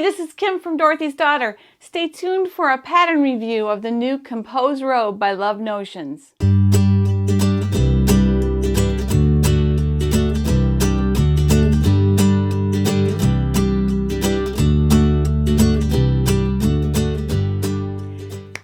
this is Kim from Dorothy's Daughter. Stay tuned for a pattern review of the new Compose Robe by Love Notions.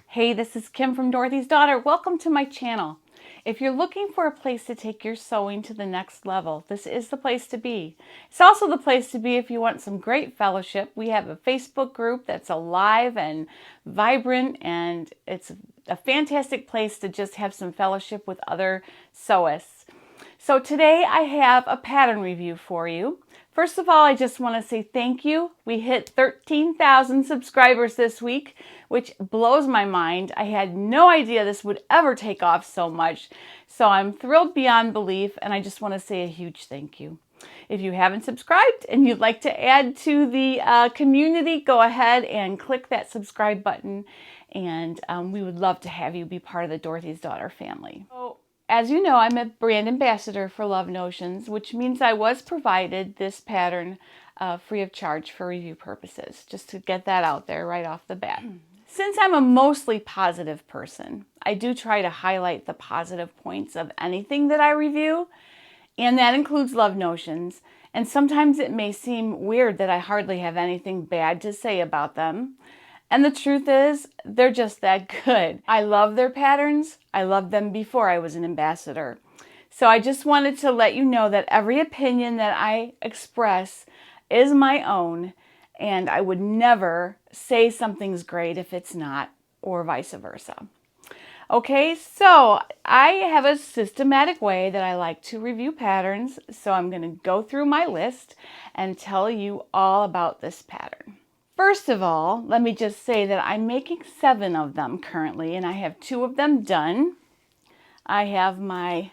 Hey, this is Kim from Dorothy's Daughter. Welcome to my channel. If you're looking for a place to take your sewing to the next level, this is the place to be. It's also the place to be if you want some great fellowship. We have a Facebook group that's alive and vibrant, and it's a fantastic place to just have some fellowship with other sewists. So today I have a pattern review for you. First of all, I just want to say thank you. We hit 13,000 subscribers this week, which blows my mind. I had no idea this would ever take off so much. So I'm thrilled beyond belief, and I just want to say a huge thank you. If you haven't subscribed and you'd like to add to the community, go ahead and click that subscribe button, and we would love to have you be part of the Dorothy's Daughter family. As you know, I'm a brand ambassador for Love Notions, which means I was provided this pattern free of charge for review purposes, just to get that out there right off the bat. Since I'm a mostly positive person, I do try to highlight the positive points of anything that I review, and that includes Love Notions. And sometimes it may seem weird that I hardly have anything bad to say about them. And the truth is, they're just that good. I love their patterns. I loved them before I was an ambassador. So I just wanted to let you know that every opinion that I express is my own, and I would never say something's great if it's not, or vice versa. Okay, so I have a systematic way that I like to review patterns, so I'm going to go through my list and tell you all about this pattern. First of all, let me just say that I'm making 7 of them currently, and I have 2 of them done. I have my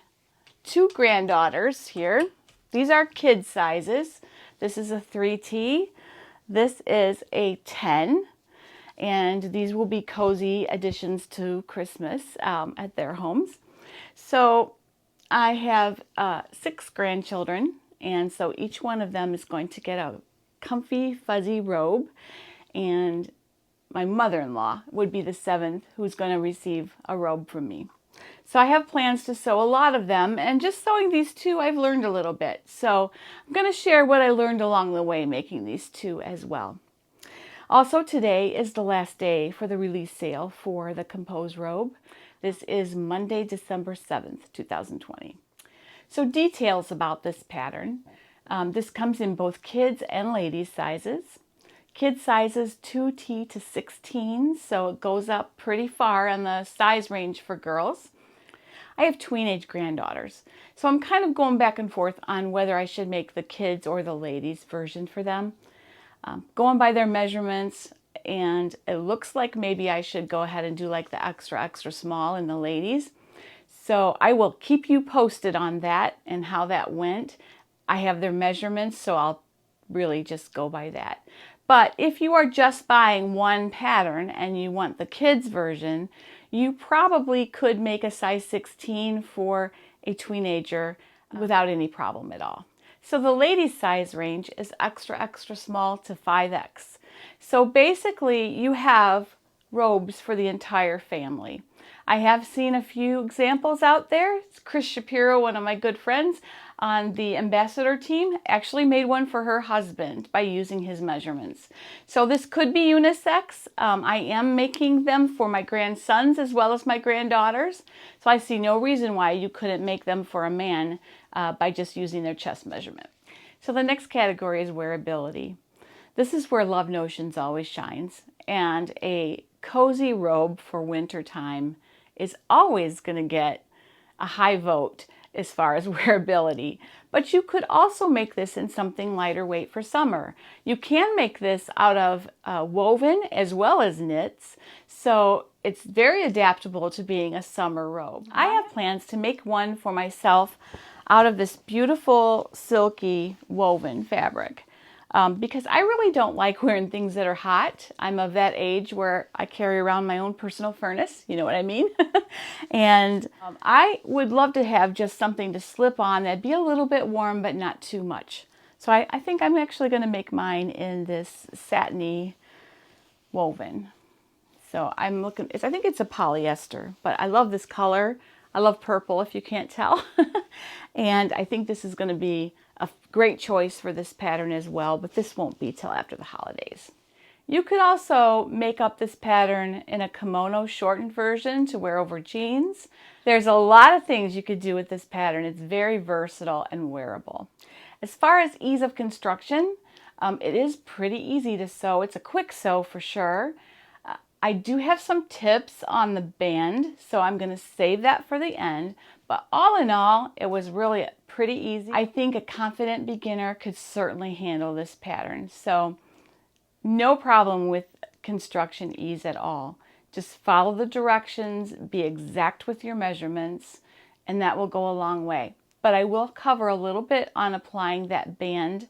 2 granddaughters here. These are kid sizes. This is a 3T. This is a 10. And these will be cozy additions to Christmas at their homes. So I have 6 grandchildren, and so each one of them is going to get a comfy, fuzzy robe, and my mother-in-law would be the 7th who's going to receive a robe from me. So I have plans to sew a lot of them, and just sewing these 2 I've learned a little bit. So I'm going to share what I learned along the way making these 2 as well. Also, today is the last day for the release sale for the Compose Robe. This is Monday, December 7th, 2020. So details about this pattern. This comes in both kids and ladies sizes. Kid sizes 2T to 16, so it goes up pretty far on the size range for girls. I have tween-age granddaughters, so I'm kind of going back and forth on whether I should make the kids or the ladies version for them. Going by their measurements, and it looks like maybe I should go ahead and do like the extra, extra small in the ladies. So I will keep you posted on that and how that went. I have their measurements, so I'll really just go by that. But if you are just buying one pattern and you want the kids version, you probably could make a size 16 for a teenager without any problem at all. So the ladies size range is extra, extra small to 5X. So basically you have robes for the entire family. I have seen a few examples out there. Chris Shapiro, one of my good friends on the ambassador team, actually made one for her husband by using his measurements. So this could be unisex. I am making them for my grandsons as well as my granddaughters. So I see no reason why you couldn't make them for a man by just using their chest measurement. So the next category is wearability. This is where Love Notions always shines, and a cozy robe for winter time is always going to get a high vote as far as wearability. But you could also make this in something lighter weight for summer. You can make this out of woven as well as knits, so it's very adaptable to being a summer robe. I have plans to make one for myself out of this beautiful silky woven fabric. Because I really don't like wearing things that are hot. I'm of that age where I carry around my own personal furnace, you know what I mean? And I would love to have just something to slip on that'd be a little bit warm but not too much. So I think I'm actually going to make mine in this satiny woven. So I'm looking, I think it's a polyester, but I love this color. I love purple, if you can't tell. And I think this is going to be a great choice for this pattern as well, but this won't be till after the holidays. You could also make up this pattern in a kimono shortened version to wear over jeans. There's a lot of things you could do with this pattern. It's very versatile and wearable. As far as ease of construction, it is pretty easy to sew. It's a quick sew for sure. I do have some tips on the band, so I'm going to save that for the end. But all in all, it was really pretty easy. I think a confident beginner could certainly handle this pattern. So no problem with construction ease at all. Just follow the directions, be exact with your measurements, and that will go a long way. But I will cover a little bit on applying that band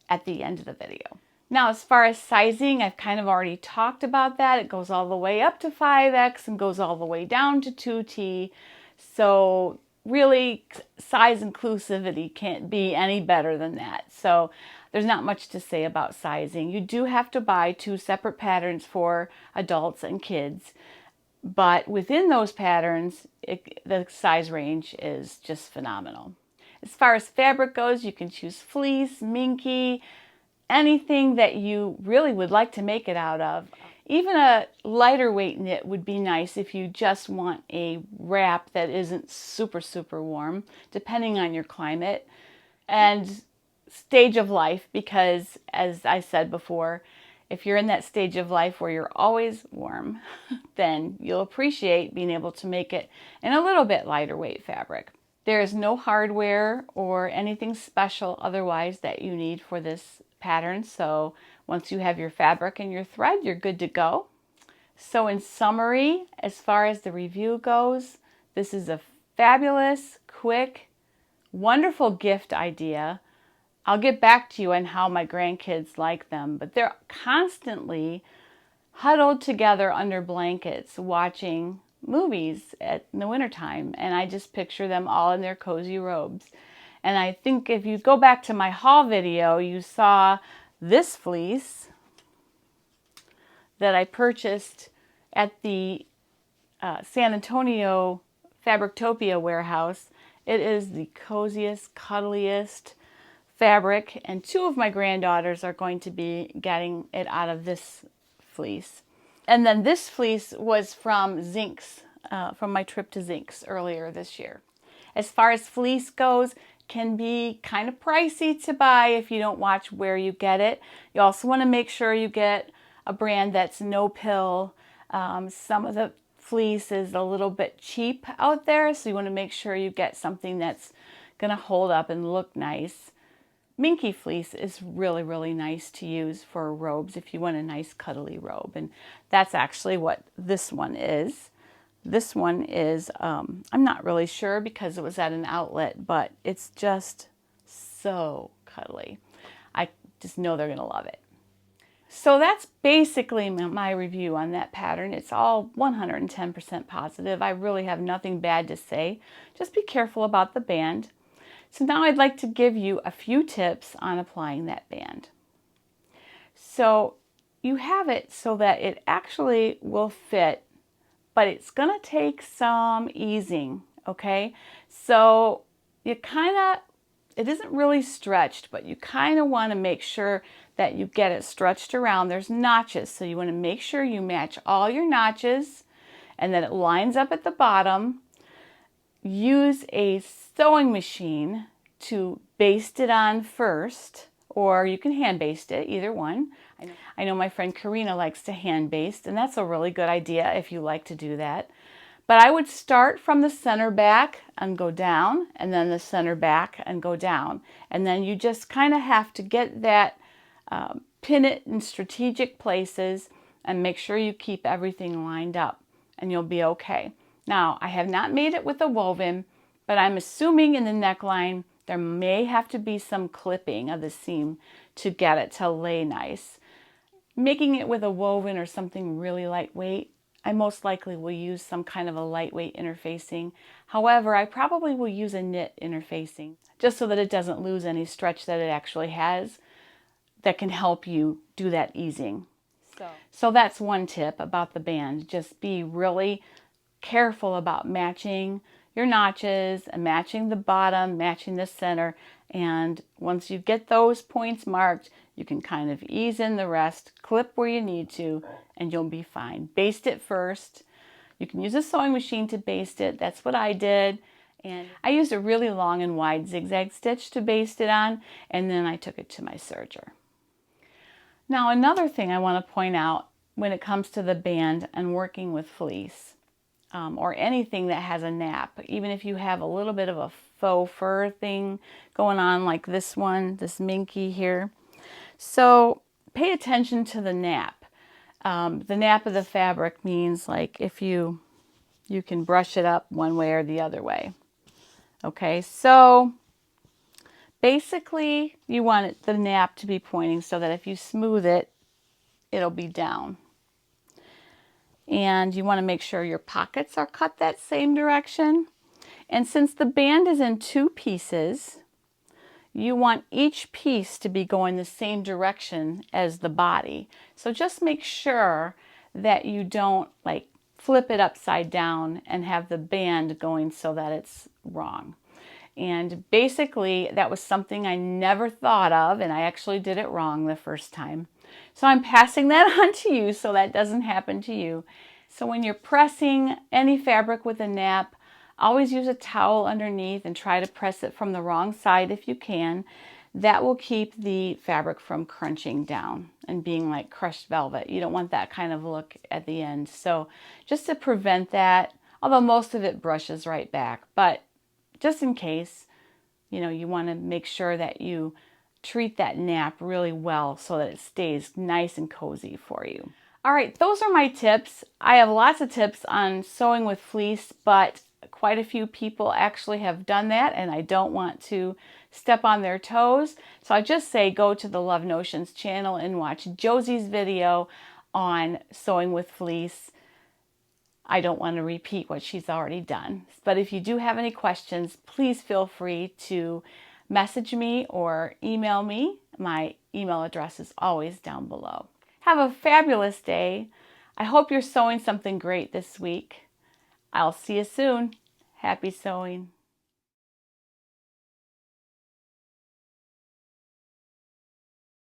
at the end of the video. Now, as far as sizing, I've kind of already talked about that. It goes all the way up to 5X and goes all the way down to 2T. So really, size inclusivity can't be any better than that. So there's not much to say about sizing. You do have to buy 2 separate patterns for adults and kids. But within those patterns, the size range is just phenomenal. As far as fabric goes, you can choose fleece, minky, anything that you really would like to make it out of. Even a lighter weight knit would be nice if you just want a wrap that isn't super, super warm, depending on your climate and stage of life, because as I said before, if you're in that stage of life where you're always warm, then you'll appreciate being able to make it in a little bit lighter weight fabric. There is no hardware or anything special otherwise that you need for this pattern. So once you have your fabric and your thread, you're good to go. So in summary, as far as the review goes, this is a fabulous, quick, wonderful gift idea. I'll get back to you on how my grandkids like them, but they're constantly huddled together under blankets watching movies in the wintertime, and I just picture them all in their cozy robes. And I think if you go back to my haul video, you saw this fleece that I purchased at the San Antonio Fabrictopia warehouse. It is the coziest, cuddliest fabric, and 2 of my granddaughters are going to be getting it out of this fleece. And then this fleece was from Zinks, from my trip to Zinks earlier this year. As far as fleece goes, can be kind of pricey to buy if you don't watch where you get it. You also want to make sure you get a brand that's no pill. Some of the fleece is a little bit cheap out there, so you want to make sure you get something that's going to hold up and look nice. Minky fleece is really, really nice to use for robes if you want a nice cuddly robe, and that's actually what this one is. This one is, I'm not really sure because it was at an outlet, but it's just so cuddly. I just know they're going to love it. So that's basically my review on that pattern. It's all 110% positive. I really have nothing bad to say. Just be careful about the band. So now I'd like to give you a few tips on applying that band. So you have it so that it actually will fit, but it's going to take some easing, okay? So you it isn't really stretched, but you kind of want to make sure that you get it stretched around. There's notches, so you want to make sure you match all your notches and that it lines up at the bottom. Use a sewing machine to baste it on first, or you can hand baste it, either one. I know my friend Karina likes to hand baste, and that's a really good idea if you like to do that. But I would start from the center back and go down, and then the center back and go down. And then you just kind of have to get that, pin it in strategic places and make sure you keep everything lined up, and you'll be okay. Now, I have not made it with a woven, but I'm assuming in the neckline there may have to be some clipping of the seam to get it to lay nice. Making it with a woven or something really lightweight, I most likely will use some kind of a lightweight interfacing. However, I probably will use a knit interfacing just so that it doesn't lose any stretch that it actually has that can help you do that easing. So that's one tip about the band. Just be really careful about matching your notches and matching the bottom, matching the center. And once you get those points marked, you can kind of ease in the rest, clip where you need to, and you'll be fine. Baste it first. You can use a sewing machine to baste it. That's what I did. And I used a really long and wide zigzag stitch to baste it on, and then I took it to my serger. Now, another thing I want to point out when it comes to the band and working with fleece, or anything that has a nap, even if you have a little bit of a faux fur thing going on like this one, this minky here. So pay attention to the nap. The nap of the fabric means like if you can brush it up one way or the other way. Okay, so basically you want the nap to be pointing so that if you smooth it, it'll be down. And you want to make sure your pockets are cut that same direction. And since the band is in two pieces, you want each piece to be going the same direction as the body. So just make sure that you don't like flip it upside down and have the band going so that it's wrong. And basically that was something I never thought of, and I actually did it wrong the first time. So I'm passing that on to you so that doesn't happen to you. So when you're pressing any fabric with a nap, always use a towel underneath and try to press it from the wrong side if you can. That will keep the fabric from crunching down and being like crushed velvet. You don't want that kind of look at the end. So just to prevent that, although most of it brushes right back, but just in case, you want to make sure that you treat that nap really well so that it stays nice and cozy for you. All right, those are my tips. I have lots of tips on sewing with fleece, but quite a few people actually have done that, and I don't want to step on their toes. So I just say go to the Love Notions channel and watch Josie's video on sewing with fleece. I don't want to repeat what she's already done. But if you do have any questions, please feel free to message me or email me. My email address is always down below. Have a fabulous day. I hope you're sewing something great this week. I'll see you soon. Happy sewing.